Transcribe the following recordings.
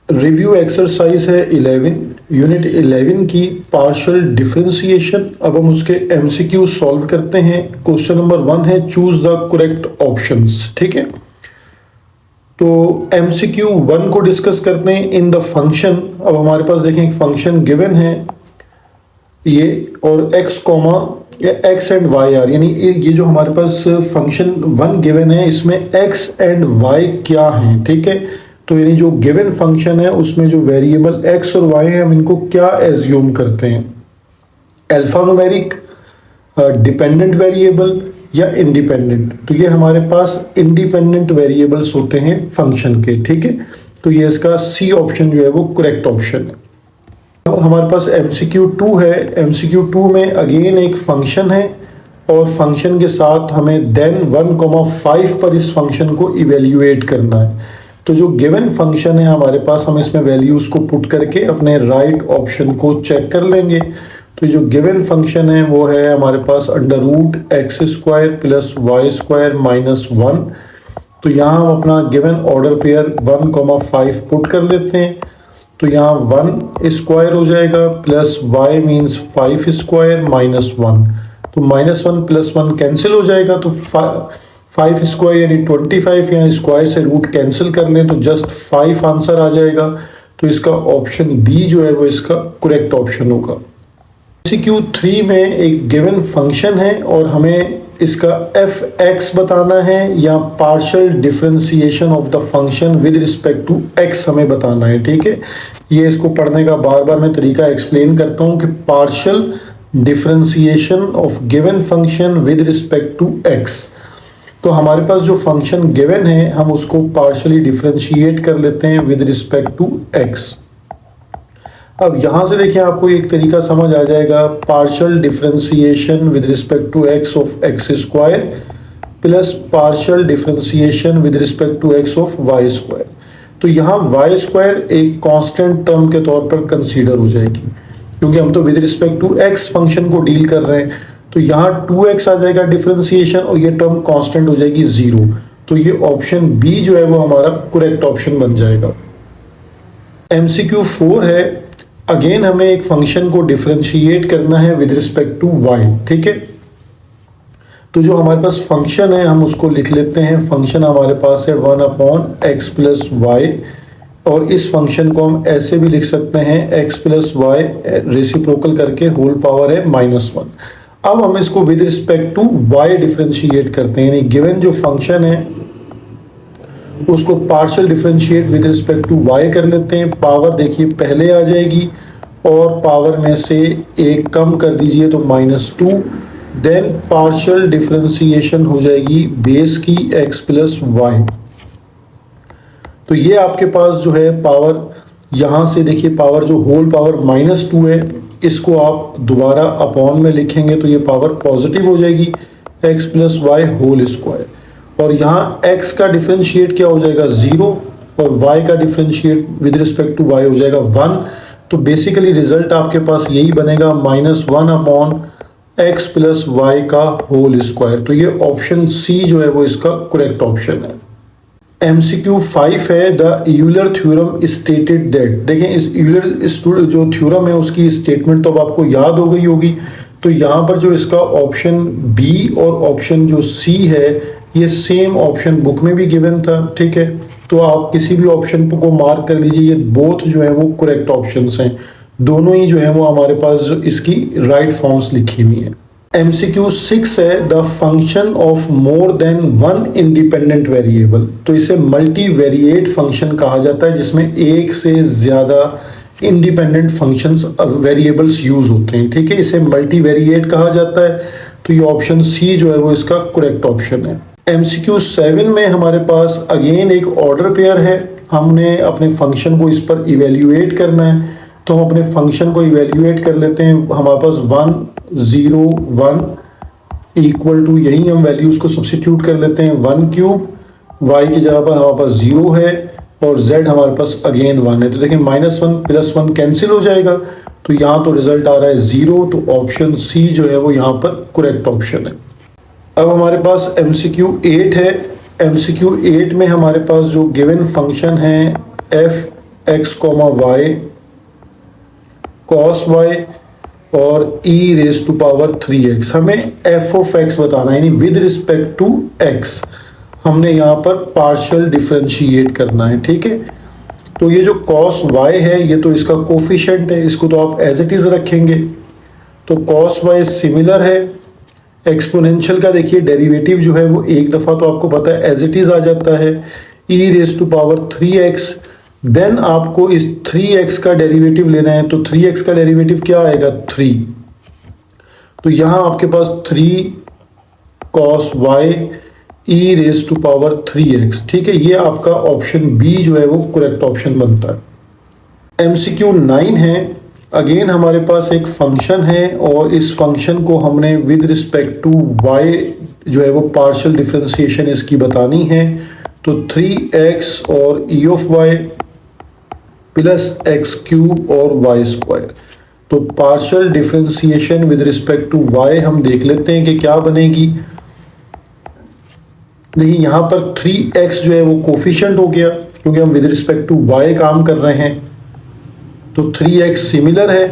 Review exercise है 11 unit 11 की partial differentiation. अब हम उसके एमसीक्यू सॉल्व करते हैं। क्वेश्चन नंबर 1 है चूज द करेक्ट ऑप्शंस। ठीक है, तो एमसीक्यू 1 को डिस्कस करते हैं। इन द फंक्शन, अब हमारे पास देखें एक फंक्शन गिवन है ये, और x comma x and y are, यानी ये जो हमारे पास फंक्शन 1 गिवन है इसमें x एंड y क्या है। ठीक है, तो यानी जो गिवन फंक्शन है उसमें जो वेरिएबल x और y है हम इनको क्या एज्यूम करते हैं, अल्फा न्यूमेरिक, डिपेंडेंट वेरिएबल या इंडिपेंडेंट। तो ये हमारे पास इंडिपेंडेंट वेरिएबल्स होते हैं फंक्शन के। ठीक है, तो ये इसका सी ऑप्शन जो है वो करेक्ट ऑप्शन है। अब हमारे पास एमसीक्यू 2 है। एमसीक्यू 2 में अगेन एक फंक्शन है और फंक्शन के साथ हमें देन 1,5 पर इस फंक्शन को इवेल्युएट करना है। तो जो गिवन फंक्शन है हमारे पास, हम इसमें वैल्यूज को पुट करके अपने राइट ऑप्शन को चेक कर लेंगे। तो जो गिवन फंक्शन है वो है हमारे पास √x² + y² - 1। तो यहाँ हम अपना गिवन ऑर्डर पेयर 1,5 पुट कर लेते हैं। तो यहाँ 1 स्क्वायर हो जाएगा plus y means 5 square minus 1। तो -1 + 1 कैंसिल हो जाएगा, तो 5 स्क्वायर यानी 25, यहाँ स्क्वायर से रूट कैंसिल कर लें तो जस्ट 5 आंसर आ जाएगा। तो इसका ऑप्शन बी जो है वो इसका करेक्ट ऑप्शन होगा। एमसीक्यू 3 में एक गिवन फंक्शन है और हमें इसका f(x) बताना है या partial differentiation of the function with respect to x हमें बताना है। ठीक है, ये इसको पढ़ने का बार बार मैं तरीका एक्सप्लेन करता हूँ कि partial differentiation of given function with respect to x। तो हमारे पास जो फंक्शन गिवन है हम उसको पार्शियली डिफरेंशिएट कर लेते हैं विद रिस्पेक्ट टू x। अब यहाँ से देखिए आपको एक तरीका समझ आ जाएगा, partial differentiation with respect to x of x² plus partial differentiation with respect to x of y²। तो यहाँ y² एक कांस्टेंट टर्म के तौर पर कंसीडर हो जाएगी क्योंकि हम तो with respect to x function को डील कर रहे हैं। तो यहाँ 2x आ जाएगा डिफरेंशिएशन और ये टर्म कांस्टेंट हो जाएगी 0। तो ये ऑप्शन बी जो है वो हमारा करेक्ट ऑप्शन बन जाएगा। एमसीक्यू 4 है। अगेन हमें एक फंक्शन को डिफरेंशिएट करना है विद रिस्पेक्ट टू y। ठीक है, तो जो हमारे पास फंक्शन है हम उसको लिख लेते हैं। फंक्शन हमारे पास है 1/x + y, और इस फंक्शन को हम ऐसे भी लिख सकते हैं x + y रेसिप्रोकल करके होल पावर है -1। अब हम इसको with respect to y differentiate करते हैं, यानी गिवन जो फंक्शन है उसको partial differentiate with respect to y कर लेते हैं। पावर देखिए पहले आ जाएगी और पावर में से एक कम कर दीजिए तो -2। देन पार्शियल डिफरेंशिएशन हो जाएगी बेस की x + y। तो ये आपके पास जो है पावर, यहाँ से देखिए पावर जो होल पावर -2 है इसको आप दोबारा अपॉन में लिखेंगे तो ये पावर पॉजिटिव हो जाएगी x + y होल स्क्वायर। और यहाँ x का डिफरेंशिएट क्या हो जाएगा 0 और y का differentiate with respect to y हो जाएगा 1। तो बेसिकली रिजल्ट आपके पास यही बनेगा -1/x + y का होल स्क्वायर। तो ये ऑप्शन सी जो है वो इसका करेक्ट ऑप्शन है। एमसीक्यू 5 है। The Euler theorem stated that. देखें इस यूलर जो थ्योरम है उसकी स्टेटमेंट तो अब आपको याद हो गई होगी। तो यहाँ पर जो इसका ऑप्शन बी और ऑप्शन जो सी है ये सेम ऑप्शन बुक में भी गिवन था। ठीक है, तो आप किसी भी ऑप्शन को मार्क कर लीजिए, ये बोथ जो है वो करेक्ट ऑप्शंस हैं। दोनों ही जो है वो हमारे पास इसकी राइट फॉर्म्स लिखी हुई है। एमसीक्यू 6 है। The function of more than one independent variable. तो इसे मल्टी वेरिएट फंक्शन कहा जाता है जिसमें एक से ज़्यादा इंडिपेंडेंट फंक्शंस वेरिएबल्स यूज होते हैं। ठीक है, इसे मल्टी वेरिएट कहा जाता है। तो ये ऑप्शन सी जो है वो इसका करेक्ट ऑप्शन है। एमसीक्यू 7 में हमारे पास अगेन एक ऑर्डर पेयर है। हमने अपने फंक्शन को इस पर इवेल्युएट करना है तो हम अपने फंक्शन को इवेल्युएट कर लेते हैं। हमारे पास 1 0 1 इक्वल टू, यही हम वैल्यूज को सब्सिट्यूट कर लेते हैं 1³ y की जगह पर हमारे पास 0 है और z हमारे पास अगेन 1 है। तो देखिए -1 + 1 कैंसिल हो जाएगा तो यहाँ तो रिजल्ट आ रहा है 0। तो ऑप्शन सी जो है वो यहाँ पर करेक्ट ऑप्शन है। अब हमारे पास एमसीक्यू 8 है। एमसीक्यू 8 में हमारे पास जो गिवन फंक्शन है f x comma y cos y और e raise to power 3x। हमें एफ ऑफ एक्स बताना है, यानी विद रिस्पेक्ट टू एक्स हमने यहाँ पर पार्शियल डिफरेंशिएट करना है, ठीक है। तो ये जो कॉस वाई है ये तो इसका कोफिशिएंट है, इसको तो आप एज इट इज रखेंगे। तो कॉस वाई सिमिलर है। एक्सपोनेंशियल का देखिए डेरिवेटिव जो है वो एक दफ़ा तो आपको पता है एज इट इज आ जाता है, e raise to power 3x। Then आपको इस 3x का डेरिवेटिव लेना है, तो 3x का डेरिवेटिव क्या आएगा 3। तो यहां आपके पास 3 cos y e raise to power 3x, ठीक है। ये आपका ऑप्शन बी जो है वो करेक्ट ऑप्शन बनता है। MCQ 9 है। अगेन हमारे पास एक फंक्शन है और इस फंक्शन को हमने विद रिस्पेक्ट टू y जो है वो पार्शियल डिफरेंशिएशन इसकी बतानी है। तो 3x और e of y plus x cube और वाई स्क्वायर। तो partial differentiation with respect to y हम देख लेते हैं कि क्या बनेगी। देखिए यहाँ पर 3x जो है वो कोफिशिएंट हो गया क्योंकि हम विद रिस्पेक्ट टू y काम कर रहे हैं, तो 3x सिमिलर है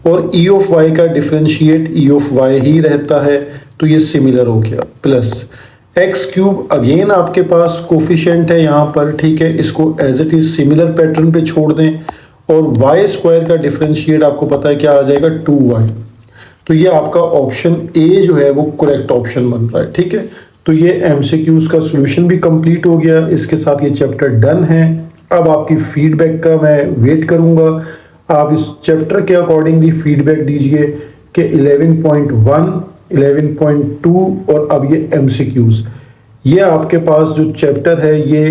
और e ऑफ y का डिफरेंशिएट e ऑफ y ही रहता है, तो ये सिमिलर हो गया। प्लस एक्स क्यूब अगेन आपके पास कोफिशिएंट है यहाँ पर, ठीक है। इसको as it is similar pattern पे छोड़ दें और वाई स्क्वायर का डिफरेंशिएट आपको पता है क्या आ जाएगा 2y। तो ये आपका ऑप्शन ए जो है वो करेक्ट ऑप्शन बन रहा है, ठीक है। तो ये एमसीक्यूज का सोल्यूशन भी कंप्लीट हो गया, इसके साथ ये चैप्टर डन है। अब आपकी फीडबैक का मैं वेट करूंगा। आप इस चैप्टर के अकॉर्डिंगली फीडबैक दीजिए कि 11.1 11.2 और अब ये MCQs। ये आपके पास जो चैप्टर है ये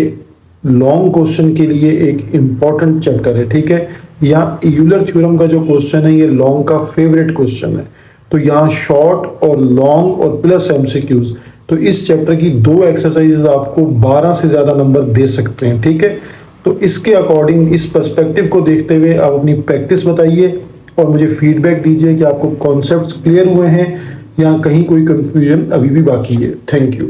लॉन्ग क्वेश्चन के लिए एक इम्पॉर्टेंट चैप्टर है, ठीक है। यहाँ यूलर थ्योरम का जो क्वेश्चन है ये लॉन्ग का फेवरेट क्वेश्चन है। तो यहाँ शॉर्ट और लॉन्ग और प्लस MCQs, तो इस चैप्टर की 2 एक्सरसाइजेज आपको 12 से ज़्यादा नंबर दे सकते हैं, ठीक है। तो इसके अकॉर्डिंग इस पर्सपेक्टिव को देखते हुए आप अपनी प्रैक्टिस बताइए और मुझे फीडबैक दीजिए कि आपको कॉन्सेप्ट्स क्लियर हुए हैं या कहीं कोई कंफ्यूजन अभी भी बाकी है। Thank you.